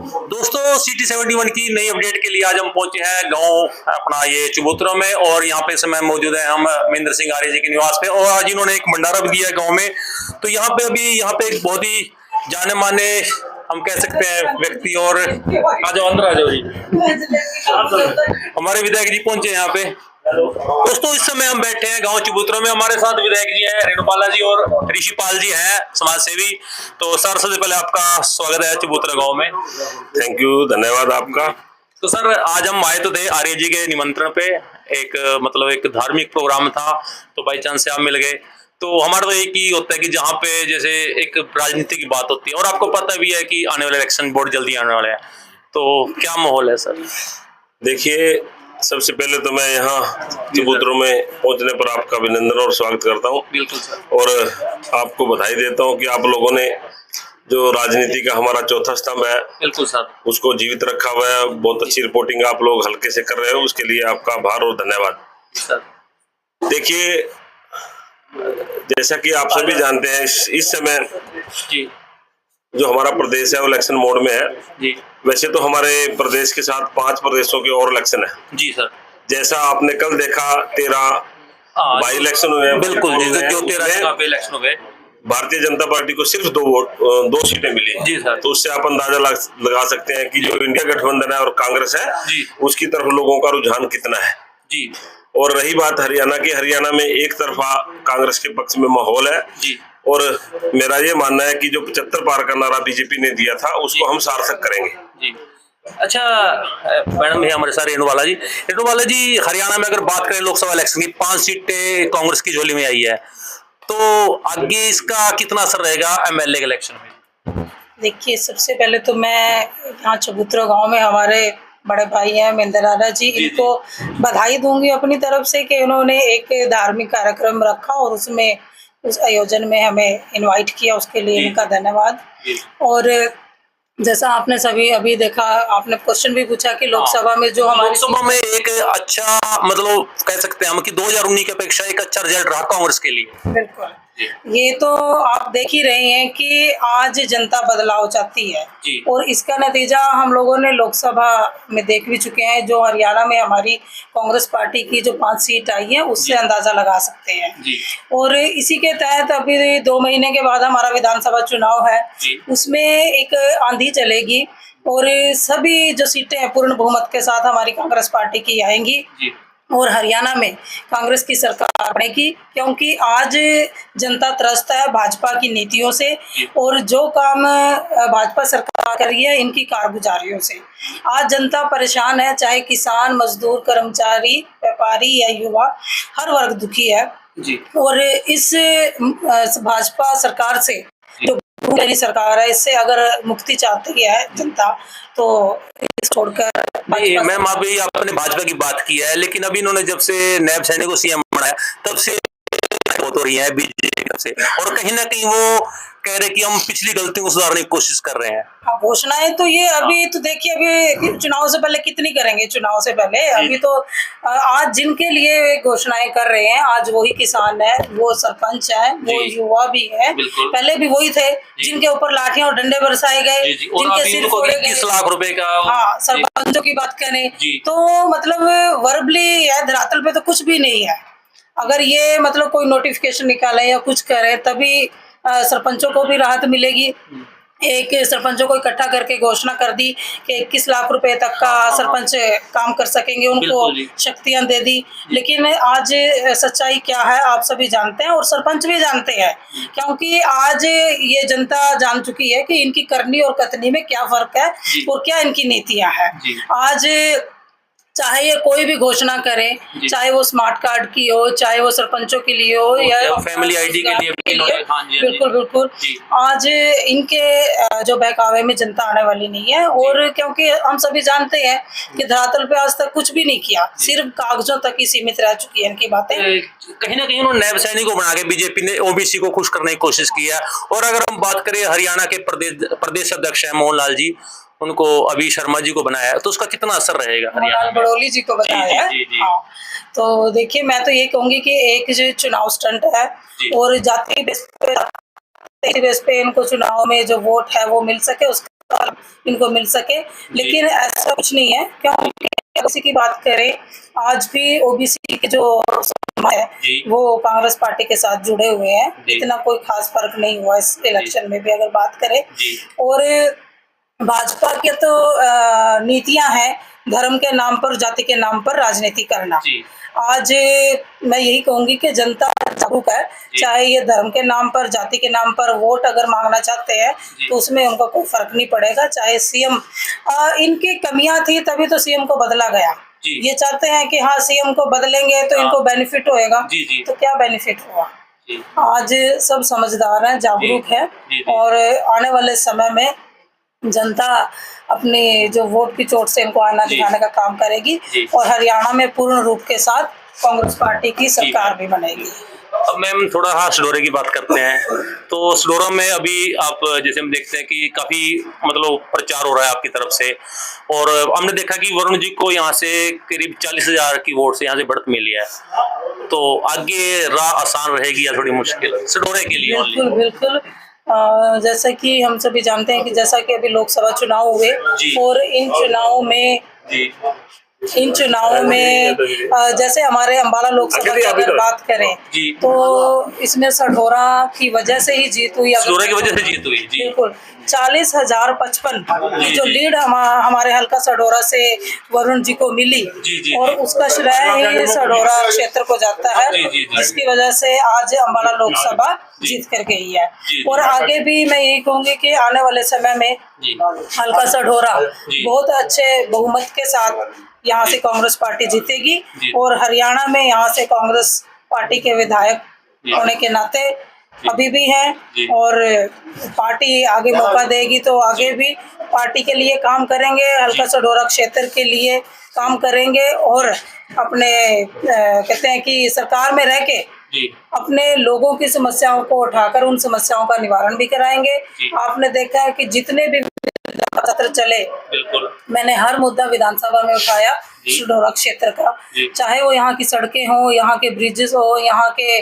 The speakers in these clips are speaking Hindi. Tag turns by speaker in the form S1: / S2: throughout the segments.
S1: दोस्तों सिटी 71 की नई अपडेट के लिए आज हम पहुंचे हैं गांव अपना ये चबूतरा में और यहाँ पे इस समय मौजूद है हम महेंद्र सिंह आर्य जी के निवास पे और आज इन्होंने एक भंडारा भी दिया है गांव में। तो यहाँ पे एक बहुत ही जाने माने हम कह सकते हैं व्यक्ति और आ जाओ अंदर आ जाओ जी। हमारे विधायक जी पहुंचे यहाँ पे। दोस्तों इस समय हम बैठे हैं गांव चबूतरा में, हमारे साथ विधायक जी हैं रेणुपाला जी और ऋषिपाल जी हैं समाज सेवी। तो सर सबसे पहले आपका स्वागत है चबूतरा गांव में।
S2: थैंक यू, धन्यवाद आपका।
S1: तो सर आज हम आए तो थे आर्य जी के निमंत्रण पे, एक धार्मिक प्रोग्राम था तो बाई चांस से आप मिल गए। तो हमारा तो एक ही होता है कि जहाँ पे जैसे एक राजनीति की बात होती है और आपको पता भी है कि आने वाला इलेक्शन बोर्ड जल्दी आने वाला है, तो क्या माहौल है सर?
S2: देखिए, सबसे पहले तो मैं यहाँ चबूतरों में पहुंचने पर आपका अभिनंदन और स्वागत करता हूँ।
S1: बिल्कुल सर।
S2: और आपको बधाई देता हूँ कि आप लोगों ने जो राजनीति का हमारा चौथा स्तंभ है
S1: बिल्कुल सर
S2: उसको जीवित रखा हुआ है। बहुत अच्छी रिपोर्टिंग आप लोग हल्के से कर रहे हो, उसके लिए आपका आभार और धन्यवाद
S1: सर।
S2: देखिए, जैसा कि आप सभी जानते हैं इस समय
S1: जी
S2: जो हमारा प्रदेश है वो इलेक्शन मोड में है
S1: जी।
S2: वैसे तो हमारे प्रदेश के साथ 5 प्रदेशों के और इलेक्शन है जी
S1: सर।
S2: जैसा आपने कल देखा 13 बाई इलेक्शन हुए।
S1: बिल्कुल जी, जो 13 इलेक्शन हुए
S2: भारतीय जनता पार्टी को सिर्फ 2 सीटें मिली
S1: जी सर।
S2: तो उससे आप अंदाजा लगा सकते हैं कि जो इंडिया गठबंधन है और कांग्रेस है जी उसकी तरफ लोगों का रुझान कितना है जी। और रही बात हरियाणा की, हरियाणा में एक तरफा कांग्रेस के पक्ष में माहौल है जी। और मेरा ये मानना है कि जो 75 पार का नारा बीजेपी ने दिया था उसको हम सार्थक करेंगे जी।
S1: अच्छा मैडम भैया हमारे साथ रेणुवाला जी, हरियाणा में अगर बात करें लोकसभा इलेक्शन की 5 सीटें कांग्रेस की झोली में आई है, तो आगे इसका कितना असर रहेगा एमएलए के इलेक्शन में?
S3: देखिए, सबसे पहले तो मैं यहाँ चबूतरा गांव में हमारे बड़े भाई हैं महेंद्र जी, इनको बधाई दूंगी अपनी तरफ से कि उन्होंने एक धार्मिक कार्यक्रम रखा और उसमें उस आयोजन में हमें इनवाइट किया, उसके लिए इनका धन्यवाद। और जैसा आपने सभी अभी देखा, आपने क्वेश्चन भी पूछा कि लोकसभा में जो हमारे
S1: लोकसभा में एक अच्छा कह सकते हैं हम कि 2019 की अपेक्षा एक अच्छा रिजल्ट रहा कांग्रेस के लिए।
S3: बिल्कुल, ये तो आप देख ही रहे हैं कि आज जनता बदलाव चाहती है और इसका नतीजा हम लोगों ने लोकसभा में देख भी चुके हैं। जो हरियाणा में हमारी कांग्रेस पार्टी की जो 5 सीट आई है उससे अंदाजा लगा सकते हैं। और इसी के तहत अभी 2 महीने के बाद हमारा विधानसभा चुनाव है, उसमें एक आंधी चलेगी और सभी जो सीटें हैं पूर्ण बहुमत के साथ हमारी कांग्रेस पार्टी की आएंगी और हरियाणा में कांग्रेस की सरकार बनेगी, क्योंकि आज जनता त्रस्त है भाजपा की नीतियों से और जो काम भाजपा सरकार कर रही है इनकी कारगुजारियों से। आज जनता परेशान है, चाहे किसान, मजदूर, कर्मचारी, व्यापारी या युवा, हर वर्ग दुखी है जी। और इस भाजपा सरकार से जो सरकार है इससे अगर मुक्ति चाहती है जनता तो छोड़कर
S1: मैम अभी आपने भाजपा की बात की है, लेकिन अभी इन्होंने जब से नैब सैनिक को सीएम बनाया तब से बहुत हो रही है बीजेपी से और कहीं ना कहीं वो कह रहे कि हम पिछली गलतियों को सुधारने की कोशिश कर रहे हैं।
S3: हाँ, घोषणाएं तो ये अभी तो देखिए, अभी चुनाव से पहले कितनी करेंगे, चुनाव से पहले अभी तो आज जिनके लिए घोषणाएं कर रहे हैं आज वही किसान है, वो सरपंच है, वो युवा भी है, पहले भी वही थे जिनके ऊपर लाठियां और डंडे बरसाए गए, जिनके सिर फोड़े गए।
S1: 21 लाख रुपए का
S3: हाँ, सरपंचों की बात करें तो मतलब वर्बली या धरातल पे तो कुछ भी नहीं है। अगर ये मतलब कोई नोटिफिकेशन निकाले या कुछ करे तभी सरपंचों को भी राहत मिलेगी। एक सरपंचों को इकट्ठा करके घोषणा कर दी कि 21 लाख रुपए तक का सरपंच काम कर सकेंगे, उनको शक्तियां दे दी। लेकिन आज सच्चाई क्या है आप सभी जानते हैं और सरपंच भी जानते हैं, क्योंकि आज ये जनता जान चुकी है कि इनकी करनी और कथनी में क्या फर्क है और क्या इनकी नीतियां हैं। आज चाहे ये कोई भी घोषणा करे, चाहे वो स्मार्ट कार्ड की हो, चाहे वो सरपंचों के लिए हो या
S1: फैमिली आईडी के लिए
S3: बिल्कुल आज इनके जो बहकावे में जनता आने वाली नहीं है। और क्योंकि हम सभी जानते हैं कि धरातल पे आज तक कुछ भी नहीं किया, सिर्फ कागजों तक ही सीमित रह चुकी है इनकी बातें।
S1: कहीं ना कहीं उन्होंने नैब सैनिक को बना के बीजेपी ने ओबीसी को खुश करने की कोशिश की है। और अगर हम बात करें हरियाणा के प्रदेश अध्यक्ष है मोहन लाल जी, उनको अभी शर्मा जी को बनाया है, तो उसका कितना असर रहेगा?
S3: बड़ोली जी को बताया है। हाँ, तो देखिए मैं तो ये कहूंगी कि एक जो चुनाव स्टंट है और जाति बेस पे इनको चुनाव में जो वोट है वो मिल सके, उसका इनको मिल सके, लेकिन ऐसा कुछ नहीं है। क्योंकि ओबीसी की बात करें, आज भी ओबीसी के जो है वो कांग्रेस पार्टी के साथ जुड़े हुए हैं, इतना कोई खास फर्क नहीं हुआ इस इलेक्शन में भी अगर बात करें। और भाजपा की तो नीतियां हैं धर्म के नाम पर, जाति के नाम पर राजनीति करना। आज मैं यही कहूंगी कि जनता जागरूक है, चाहे ये धर्म के नाम पर, जाति के नाम पर वोट अगर मांगना चाहते हैं तो उसमें उनका कोई फर्क नहीं पड़ेगा। चाहे सीएम, इनकी कमियां थी तभी तो सीएम को बदला गया। ये चाहते हैं कि हाँ सीएम को बदलेंगे तो इनको बेनिफिट होएगा, तो क्या बेनिफिट हुआ? आज सब समझदार हैं, जागरूक है, और आने वाले समय में जनता अपनी जो वोट की चोट से इनको आईना दिखाने का काम करेगी, और हरियाणा में पूर्ण रूप के साथ कांग्रेस पार्टी की सरकार भी बनेगी।
S1: अब मैम थोड़ा हाँ सडोरे की बात करते हैं। तो सडोरा में अभी आप जैसे हम देखते हैं कि काफी मतलब प्रचार हो रहा है आपकी तरफ से, और हमने देखा कि वरुण जी को यहाँ से करीब 40,000 की वोट से यहाँ से बढ़त मिली है, तो आगे राह आसान रहेगी या थोड़ी मुश्किल सडोरे के लिए?
S3: बिल्कुल बिल्कुल। जैसा कि हम सभी जानते हैं कि जैसा कि अभी लोकसभा चुनाव हुए, और इन चुनावों में जैसे हमारे अम्बाला लोकसभा की अगर बात करें तो इसमें सढौरा की वजह से ही जीत हुई।
S1: सढौरा की वजह से जीत हुई जी।
S3: बिल्कुल 40,055 की जो लीड हमारे हल्का सढौरा से वरुण जी को मिली, और उसका श्रेय ही सढौरा क्षेत्र को जाता है, जिसकी वजह से आज अम्बाला लोकसभा जीत कर गई है। और आगे भी मैं यही कहूंगी कि आने वाले समय में हल्का सढौरा बहुत अच्छे बहुमत के साथ यहाँ से कांग्रेस पार्टी जीतेगी, और हरियाणा में यहाँ से कांग्रेस पार्टी के विधायक होने के नाते अभी भी हैं, और पार्टी आगे मौका देगी तो आगे भी पार्टी के लिए काम करेंगे, हल्का सढौरा क्षेत्र के लिए काम करेंगे, और अपने कहते हैं कि सरकार में रह के अपने लोगों की समस्याओं को उठाकर उन समस्याओं का निवारण भी कराएंगे। आपने देखा है कि जितने भी सत्र चले, मैंने हर मुद्दा विधानसभा में उठाया सढौरा क्षेत्र का, चाहे वो यहाँ की सड़कें हो, यहाँ के ब्रिजेस हो, यहाँ के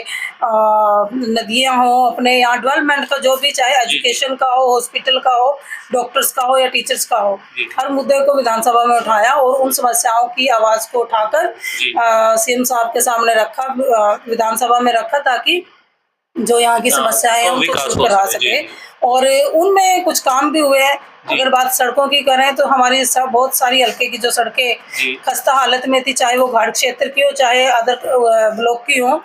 S3: नदियाँ हो, अपने यहाँ डेवलपमेंट का जो भी, चाहे एजुकेशन का हो, हॉस्पिटल का हो, डॉक्टर्स का हो या टीचर्स का हो, हर मुद्दे को विधानसभा में उठाया, और उन समस्याओं की आवाज को उठाकर सीएम साहब के सामने रखा, विधानसभा में रखा, ताकि जो यहाँ की समस्याएं हैं उनको दूर करा सके। और उनमें कुछ काम भी हुए हैं। अगर बात सड़कों की करें तो हमारी बहुत सारी हल्के की जो सड़कें खस्ता हालत में थी, चाहे वो घाट क्षेत्र की हो, चाहे अदर ब्लॉक की हो,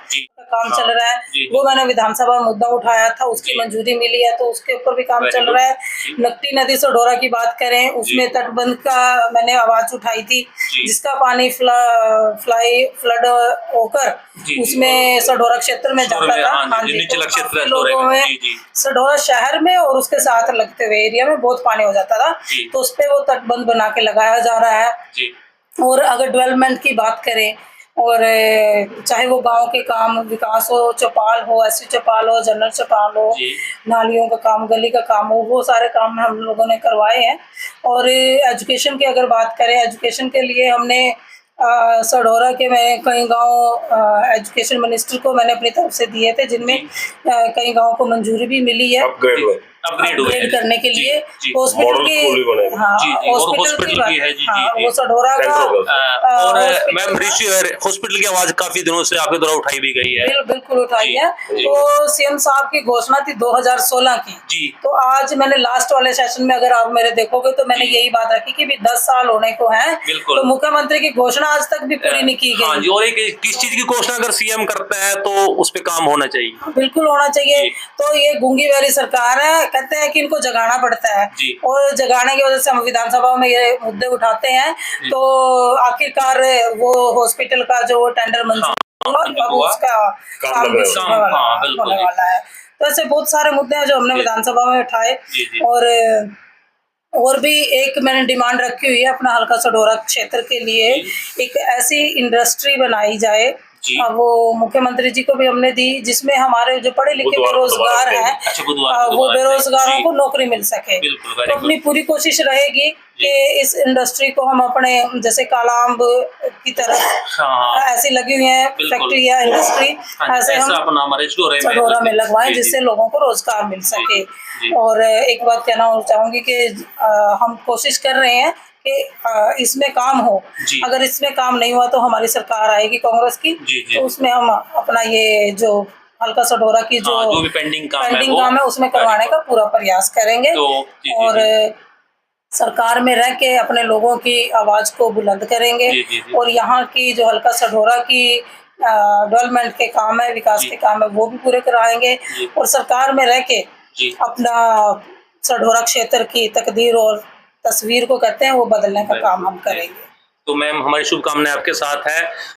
S3: काम चल रहा है। वो मैंने विधानसभा में मुद्दा उठाया था, उसकी मंजूरी मिली है, तो उसके ऊपर भी काम चल रहा है। नकटी नदी सढौरा की बात करें, उसमें तटबंध का मैंने आवाज उठाई थी, जिसका पानी फ्लड होकर उसमें सढौरा क्षेत्र में जाता था। हाँ जी, तो लोगों में सढौरा शहर में और उसके साथ लगते हुए एरिया में बहुत पानी हो जाता था, तो उस पर वो तटबंध बना के लगाया जा रहा है। और अगर डेवलपमेंट की बात करें, और चाहे वो गांव के काम, विकास हो, चौपाल हो, एससी चौपाल हो, जनरल चौपाल हो, नालियों का काम, गली का काम हो, वो सारे काम हम लोगों ने करवाए हैं। और एजुकेशन की अगर बात करें, एजुकेशन के लिए हमने सढौरा के मैं कई गांव एजुकेशन मिनिस्टर को मैंने अपनी तरफ से दिए थे, जिनमें कई गांवों को मंजूरी भी मिली है अपग्रेड करने के लिए। हॉस्पिटल की हॉस्पिटल की है वो सढौरा का।
S1: और मैम हॉस्पिटल की आवाज काफी दिनों से आपके द्वारा उठाई भी गई है।
S3: बिल्कुल उठाई है। तो सीएम साहब की घोषणा थी 2016 की, तो आज मैंने लास्ट वाले सेशन में अगर आप मेरे देखोगे तो मैंने यही बात रखी कि 10 साल होने को है, तो मुख्यमंत्री की घोषणा आज तक भी पूरी नहीं की गई।
S1: और किस चीज की घोषणा अगर सीएम करता है तो उस पे काम होना चाहिए।
S3: बिल्कुल होना चाहिए। तो ये गूंगी बहरी सरकार है, कहते हैं कि इनको जगाना पड़ता है, और जगाने की वजह से हम विधानसभा में ये मुद्दे उठाते हैं। तो आखिरकार वो हॉस्पिटल का जो टेंडर मंजूर उसका काम होने वाला है। तो ऐसे बहुत सारे मुद्दे हैं जो हमने विधानसभा में उठाए। और भी एक मैंने डिमांड रखी हुई है अपना हल्का सढौरा क्षेत्र के लिए, एक ऐसी इंडस्ट्री बनाई जाए, वो मुख्यमंत्री जी को भी हमने दी, जिसमें हमारे जो पढ़े लिखे बेरोजगार हैं वो बेरोजगारों को नौकरी मिल सके। तो अपनी पूरी कोशिश रहेगी कि इस इंडस्ट्री को हम अपने जैसे कालाअंब की तरह
S1: हाँ
S3: ऐसी लगी हुई है फैक्ट्री या इंडस्ट्री, ऐसे
S1: ऐसा
S3: हम
S1: अपना हमारे
S3: चटोरा में लगवाएं
S1: जी, जी,
S3: जिससे लोगों को रोजगार मिल सके।
S1: जी।
S3: और एक बात कहना और चाहूंगी कि हम कोशिश कर रहे हैं कि इसमें काम हो।
S1: जी।
S3: अगर इसमें काम नहीं हुआ तो हमारी सरकार आएगी कांग्रेस की,
S1: जी, जी।
S3: तो उसमें हम अपना ये जो हल्का सडोरा की
S1: हाँ, जो भी पेंडिंग काम
S3: है उसमें करवाने का पूरा प्रयास करेंगे।
S1: जी,
S3: और सरकार में रह के अपने लोगों की आवाज को बुलंद करेंगे।
S1: जी, जी, जी।
S3: और यहाँ की जो हल्का सडोरा की डेवलपमेंट के काम है, विकास के काम है, वो भी पूरे कराएंगे। और सरकार में रह के अपना सडोरा क्षेत्र की तकदीर और तस्वीर को कहते हैं वो बदलने का काम हम करेंगे।
S1: तो मैम हमारी शुभकामनाएं आपके साथ है।